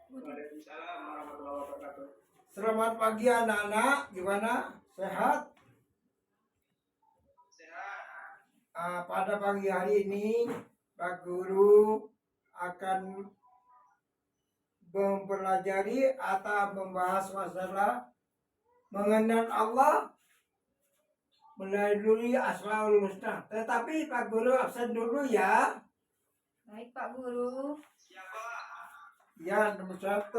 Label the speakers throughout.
Speaker 1: Waalaikumsalam warahmatullahi wabarakatuh.
Speaker 2: Selamat pagi anak-anak, gimana? Sehat?
Speaker 1: Sehat.
Speaker 2: Pada pagi hari ini, Pak Guru akan mempelajari atau membahas masalah mengenal Allah melalui Asmaul Husna. Tetapi Pak Guru absen dulu ya.
Speaker 3: Baik Pak Guru.
Speaker 1: Siapa?
Speaker 2: Ya, nomor 1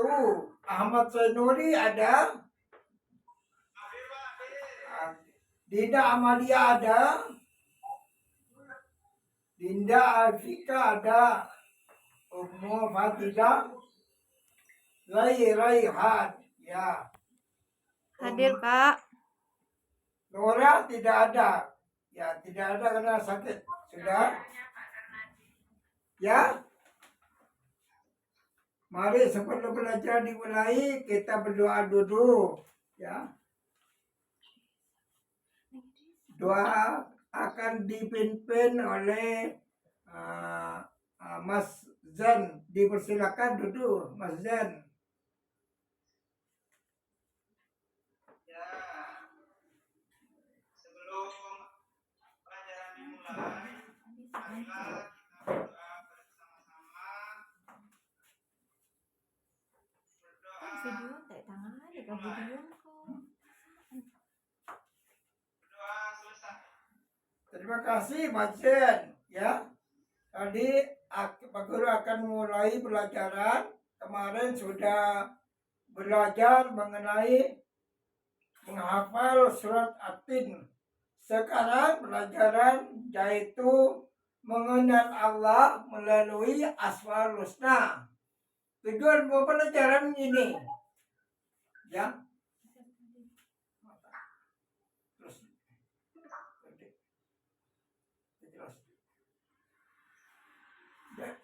Speaker 2: Ahmad Zainuri ada.
Speaker 1: Hadir Pak, hadir.
Speaker 2: Dinda Amalia ada. Dinda Alfika ada. Ummu Fatidah. Raihan ya.
Speaker 3: Hadir Kak.
Speaker 2: Nora tidak ada. Ya, tidak ada karena sakit. Sudah? Ya. Mari sebelum belajar dimulai kita berdoa dulu ya. Doa akan dipimpin oleh Mas Zen. Dipersilakan duduk Mas Zen.
Speaker 1: Ya. Sebelum pelajaran dimulai, marilah kita berdoa bersama-sama. Berdoa.
Speaker 3: Video tak tangan ada ke video kok.
Speaker 1: Berdoa selesai.
Speaker 2: Terima kasih Mas Zen ya. Tadi Pak Guru akan mulai pelajaran. Kemarin sudah belajar mengenai menghafal surat At-Tin. Sekarang pelajaran yaitu mengenal Allah melalui Asmaul Husna. Tujuan pelajaran ini ya.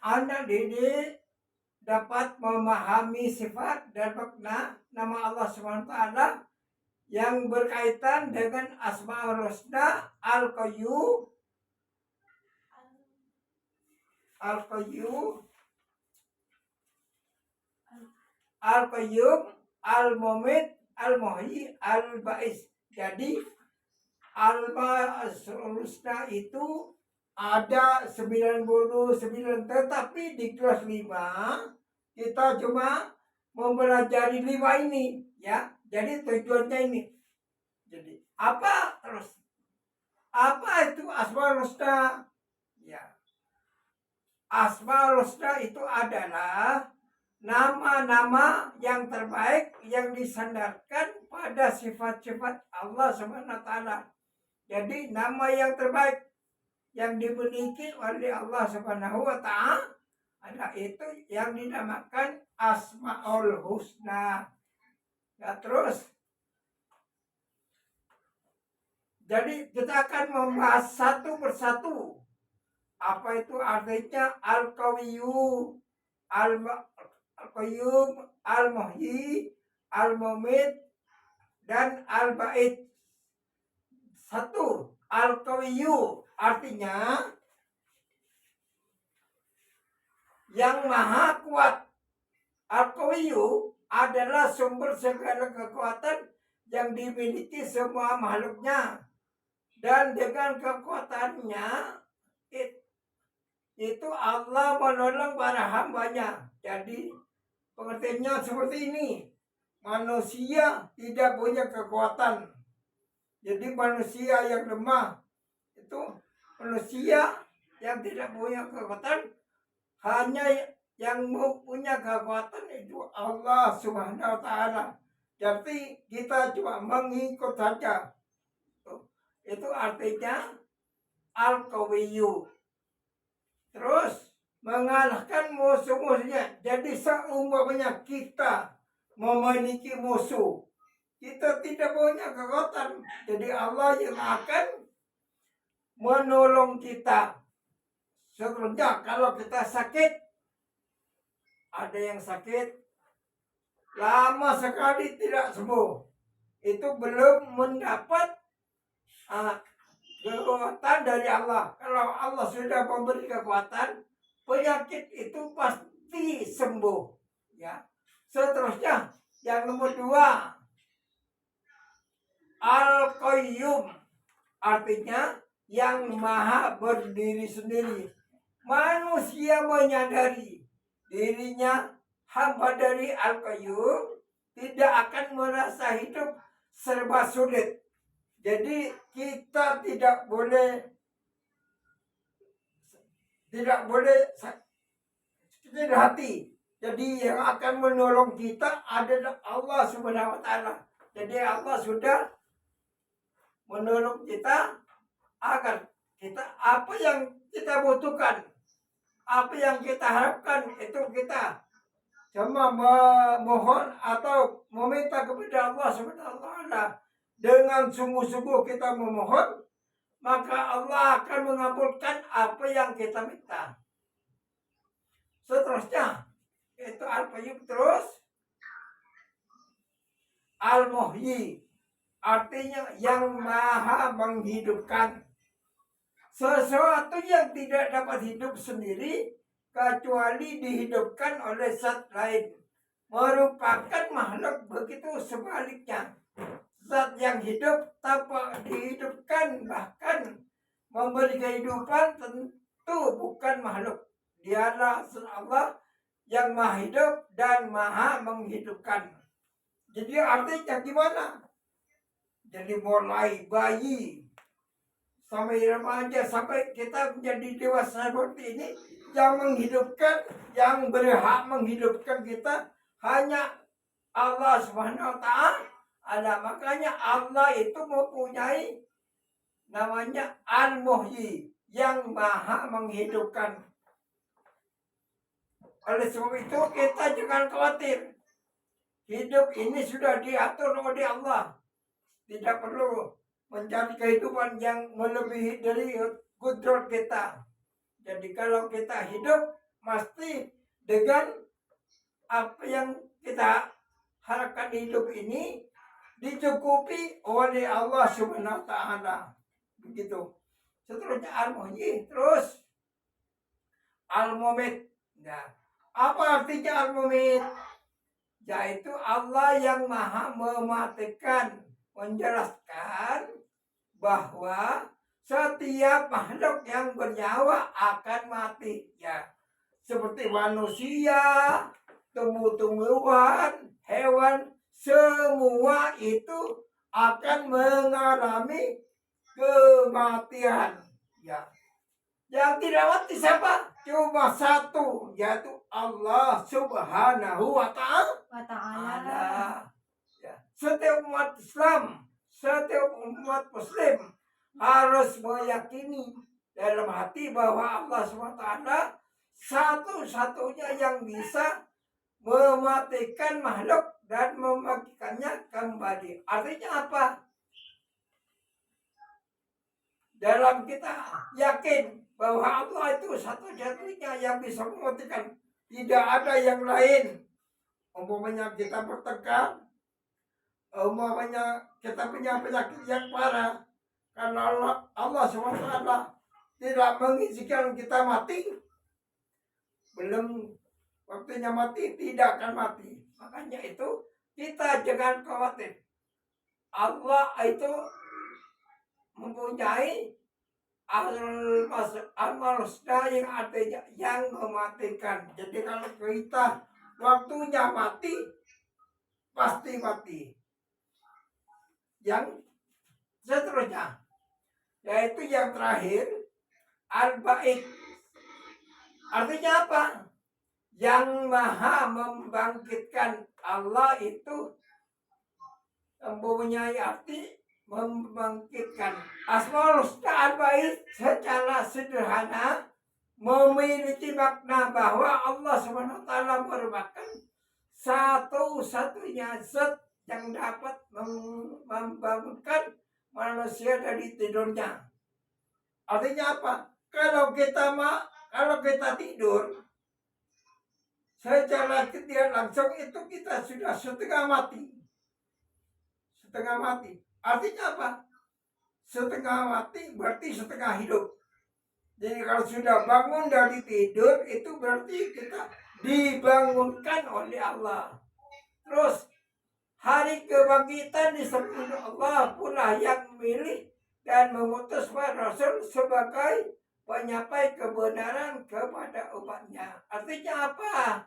Speaker 2: Anak didik dapat memahami sifat dan makna nama Allah SWT yang berkaitan dengan Asmaul Husna, Al-Qayyum, Al-Mumit, Al-Muhyi, Al-Ba'is. Jadi Asmaul Husna itu ada 99, tetapi di kelas 5 kita cuma mempelajari 5 ini ya. Jadi tujuannya ini. Jadi apa terus? Apa itu Asmaul Husna? Ya. Asmaul Husna itu adalah nama-nama yang terbaik yang disandarkan pada sifat-sifat Allah SWT. Jadi nama yang terbaik yang dimiliki oleh Allah Subhanahu wa Ta'ala itu yang dinamakan Asmaul Husna. Ya, terus jadi kita akan membahas satu persatu. Apa itu artinya Al-Qawiyyu, Al-Qayyum, Al-Muhyi, Al-Mumit, dan Al-Ba'id. 1. Al-Qawiyyu artinya yang maha kuat. Al-Qawiyyu adalah sumber segala kekuatan yang dimiliki semua makhluknya. Dan dengan kekuatannya itu Allah menolong para hambanya. Jadi pengertiannya seperti ini. Manusia tidak punya kekuatan. Jadi manusia yang lemah itu manusia yang tidak punya kekuatan. Hanya yang punya kekuatan itu Allah Subhanahu wa Ta'ala. Jadi kita cuma mengikut saja. Itu artinya Al-Qawiyyu. Terus mengalahkan musuh-musuhnya. Jadi seumpamanya kita memiliki musuh, kita tidak punya kekuatan. Jadi Allah yang akan menolong kita. Sebenarnya kalau kita sakit, ada yang sakit lama sekali tidak sembuh, itu belum mendapat kekuatan dari Allah. Kalau Allah sudah memberi kekuatan, penyakit itu pasti sembuh ya. Seterusnya, yang nomor 2, Al-Qayyum, artinya yang maha berdiri sendiri. Manusia menyadari dirinya hamba dari Al-Qayyum, tidak akan merasa hidup serba sulit. Jadi kita tidak boleh sakit hati. Jadi yang akan menolong kita adalah Allah Subhanahu wa taala. Jadi Allah sudah menolong kita agar kita apa yang kita butuhkan, apa yang kita harapkan itu kita cuma memohon atau meminta kepada Allah Subhanahu wa taala. Dengan sungguh-sungguh kita memohon, maka Allah akan mengabulkan apa yang kita minta. Seterusnya itu Al-Qayyum, terus Al-Muhyi, artinya yang maha menghidupkan. Sesuatu yang tidak dapat hidup sendiri kecuali dihidupkan oleh zat lain merupakan makhluk begitu sebaliknya. Zat yang hidup tanpa dihidupkan, bahkan memberi kehidupan, tentu bukan makhluk. Dialah Allah yang maha hidup dan maha menghidupkan. Jadi artinya gimana? Jadi mulai bayi sampai remaja sampai kita menjadi dewasa seperti ini, yang menghidupkan, yang berhak menghidupkan kita hanya Allah Subhanahu wa taala. Makanya Allah itu mempunyai namanya Al-Muhyi, yang maha menghidupkan. Oleh sebab itu kita jangan khawatir. Hidup ini sudah diatur oleh Allah. Tidak perlu mencari kehidupan yang melebihi dari kudrat kita. Jadi kalau kita hidup, mesti dengan apa yang kita harapkan hidup ini dicukupi oleh Allah Subhanahu wa taala. Begitu. Seterusnya Al-Muhyi, terus Al-Mumit. Nah, apa artinya Al-Mumit? Yaitu Allah yang maha mematikan, menjelaskan bahwa setiap makhluk yang bernyawa akan mati. Ya, seperti manusia, tumbuh-tumbuhan, hewan, semua itu akan mengalami kematian. Ya, yang tidak mati siapa? Cuma satu, yaitu Allah Subhanahu wa taala. Ya. Setiap umat Islam, setiap umat Muslim harus meyakini dalam hati bahwa Allah Subhanahu wa taala satu-satunya yang bisa mematikan makhluk dan membangkitkannya kembali. Artinya apa? Dalam kita yakin bahwa Allah itu satu-satunya yang bisa mematikan, tidak ada yang lain. Umpamanya kita bertengkar, umpamanya kita punya penyakit yang parah, karena Allah SWT tidak mengizinkan kita mati, belum waktunya mati, tidak akan mati. Makanya itu kita jangan khawatir. Allah itu mempunyai al-husna yang artinya yang mematikan. Jadi kalau kita waktunya mati, pasti mati. Yang seterusnya, yaitu yang terakhir, al-ba'id. Artinya apa? Yang maha membangkitkan. Allah itu mempunyai arti membangkitkan. Asmaul Husna al-Ba'id secara sederhana memiliki makna bahwa Allah Subhanahu wa taala merupakan satu-satunya zat yang dapat membangunkan manusia dari tidurnya. Artinya apa? Kalau kita tidur secara tidak langsung itu kita sudah setengah mati. Setengah mati. Artinya apa? Setengah mati berarti setengah hidup. Jadi kalau sudah bangun dari tidur, itu berarti kita dibangunkan oleh Allah. Terus hari kebangkitan disebut Allah pula yang memilih dan mengutus para rasul sebagai penyampai kebenaran kepada umatnya. Artinya apa?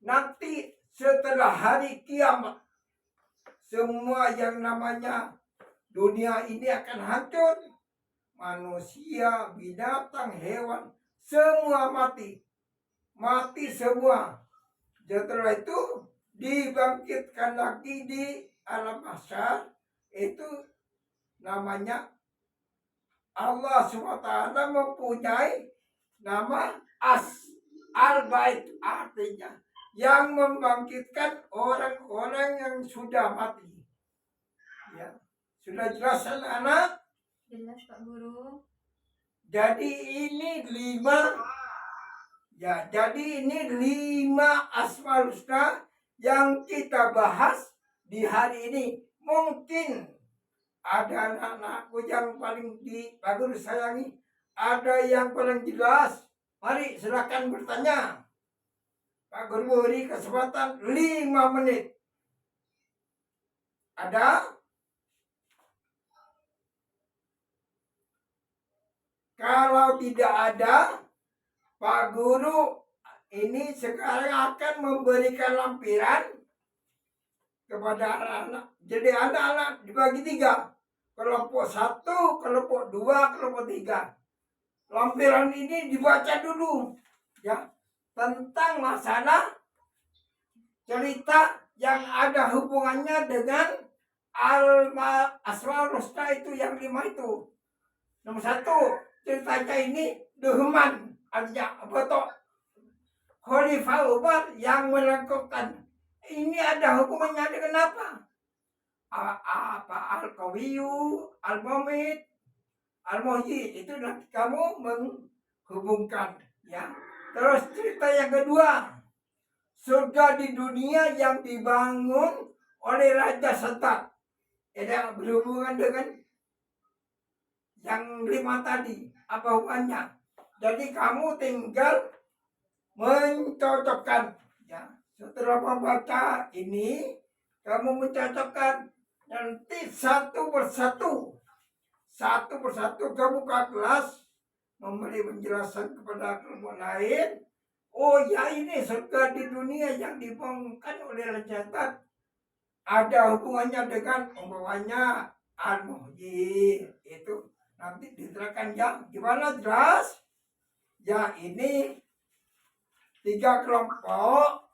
Speaker 2: Nanti setelah hari kiamat, semua yang namanya dunia ini akan hancur. Manusia, binatang, hewan, semua mati. Mati semua. Setelah itu dibangkitkan lagi di alam mahsyar. Itu namanya Allah SWT mempunyai nama Al-Bait, artinya yang membangkitkan orang-orang yang sudah mati. Ya, sudah jelas anak?
Speaker 3: Jelas Pak Guru.
Speaker 2: Jadi ini 5 Asmaul Husna yang kita bahas di hari ini. Mungkin ada anak-anakku yang paling Pak Guru sayangi, ada yang paling jelas. Mari silakan bertanya. Pak Guru beri kesempatan 5 menit. Ada? Kalau tidak ada, Pak Guru ini sekarang akan memberikan lampiran kepada anak-anak. Jadi anak-anak dibagi 3. Kelompok 1, kelompok 2, kelompok 3. Lampiran ini dibaca dulu. Ya, tentang masalah cerita yang ada hubungannya dengan Asmaul Husna itu yang 5 itu. Nomor 1, ceritanya ini Duhman. Artinya betul Khalifah Umar yang melakukan. Ini ada hukumannya dengan apa? Al-Qawiyu, Al-Mumit, Al-Muhyi. Itu nanti kamu menghubungkan. Ya. Terus cerita yang kedua, surga di dunia yang dibangun oleh Raja Setat. Ada berhubungan dengan yang 5 tadi. Apa hubungannya? Jadi kamu tinggal mencocokkan. Ya. Setelah membaca ini, kamu mencocokkan. Nanti satu persatu kamu ke kelas, memberi penjelasan kepada kelompok lain. Oh ya, ini surga di dunia yang dibangunkan oleh Raja Setat. Ada hubungannya dengan umpamanya Al-Muhyi. Itu nanti diterangkan ya. Gimana, jelas? Ya, ini 3 kelompok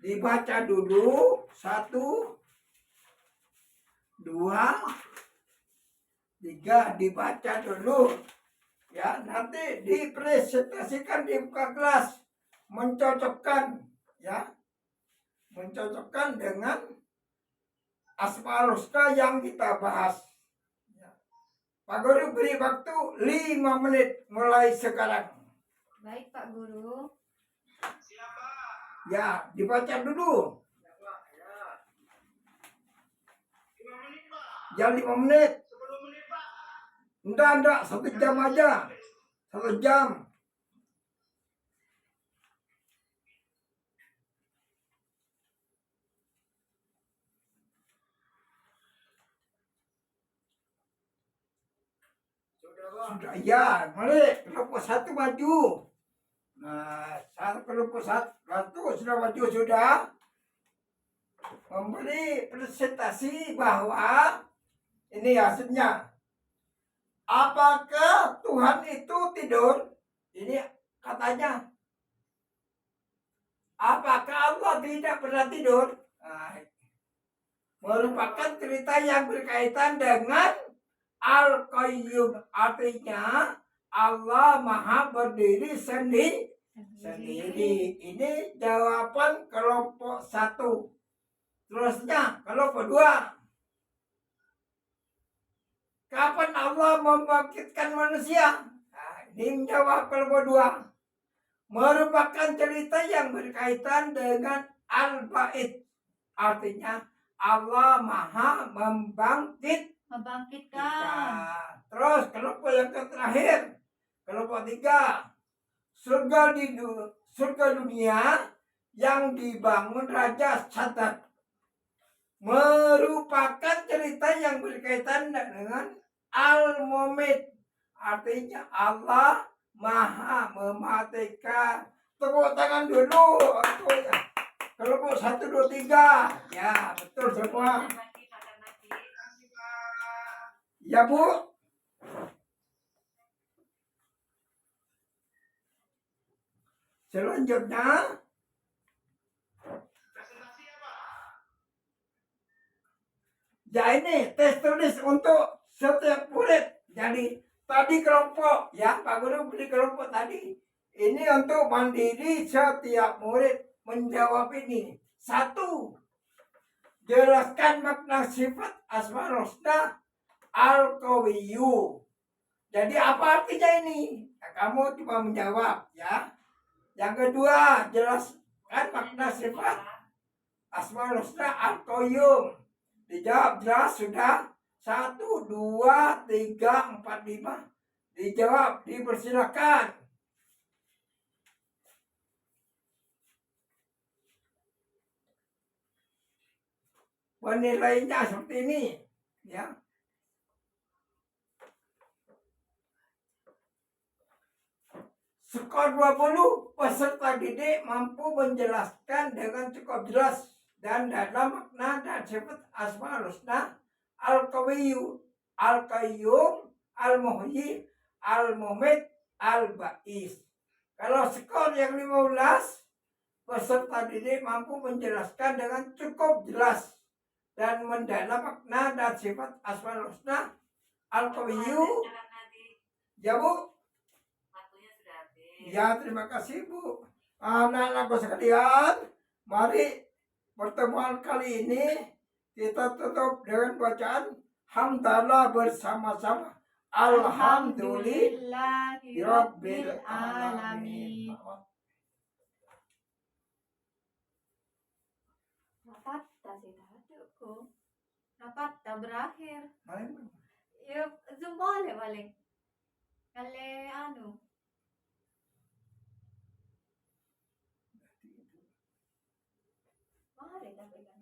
Speaker 2: dibaca dulu. 1, 2, 3 dibaca dulu. Ya, nanti dipresentasikan di muka kelas. Mencocokkan, ya. Mencocokkan dengan Asmaul Husna yang kita bahas. Pak Guru beri waktu 5 menit mulai sekarang.
Speaker 3: Baik Pak Guru.
Speaker 1: Siapa?
Speaker 2: Ya, dibaca dulu.
Speaker 1: 5 menit, Pak.
Speaker 2: Jangan 5 menit.
Speaker 1: 10 menit, Pak.
Speaker 2: Enggak, 1 jam aja. 1 jam. Sudah ya, mari kelompok 1 maju. Nah, kelompok 1 sudah maju sudah. Memberi presentasi bahwa ini hasilnya. Apakah Tuhan itu tidur? Ini katanya. Apakah Allah tidak pernah tidur? Nah, merupakan cerita yang berkaitan dengan Al-Qayyum, artinya Allah Maha berdiri sendiri. Ini jawaban kelompok 1. Terusnya kelompok 2. Kapan Allah membangkitkan manusia? Nah, ini menjawab kelompok 2. Merupakan cerita yang berkaitan dengan Al-Bait, artinya Allah Maha
Speaker 3: Membangkitkan.
Speaker 2: Terus kelompok yang terakhir, kelompok 3, surga dunia yang dibangun Raja Sadat merupakan cerita yang berkaitan dengan Al-Mu'min, artinya Allah Maha Mematikan. Tepuk tangan dulu. Kelompok 1, 2, 3. Ya, betul semua.
Speaker 1: Kasih Pak.
Speaker 2: Ya, Bu. Selanjutnya,
Speaker 1: Presentasi ya Pak.
Speaker 2: ya ini tes tulis untuk setiap murid. Jadi tadi kelompok, ya Pak Guru beri kelompok tadi. Ini untuk mandiri setiap murid menjawab ini. 1. Jelaskan makna sifat Asmaul Husna Al-Qawiyyu. Jadi apa artinya ini? Nah, kamu cuma menjawab ya. Yang kedua, jelaskan makna sifat Asmaul Husna Al-Qayyum. Dijawab jelas sudah. 1, 2, 3, 4, 5. Dijawab, dipersilakan. Penilaiannya seperti ini, ya. Skor 20, peserta didik mampu menjelaskan dengan cukup jelas dan dalam makna dan sifat Asmaul Husna Al-Qawiyyu, Al-Qayyum, Al-Muhyi, Al-Mumit, Al-Ba'is. Kalau skor yang 15, peserta didik mampu menjelaskan dengan cukup jelas dan mendalam makna dan sifat Asmaul Husna Al-Qawiyyu. Ya, Bu. Ya, terima kasih, Bu. Anak-anakku sekalian, mari pertemuan kali ini kita tutup dengan bacaan hamdalah bersama-sama. Alhamdulillahirabbil alamin.
Speaker 3: Napatta sih tadi. Napatta berakhir. Ya, zoom balik. Kali anu. Mari tapi kan.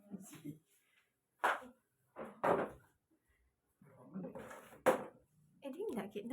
Speaker 3: Di enggak kita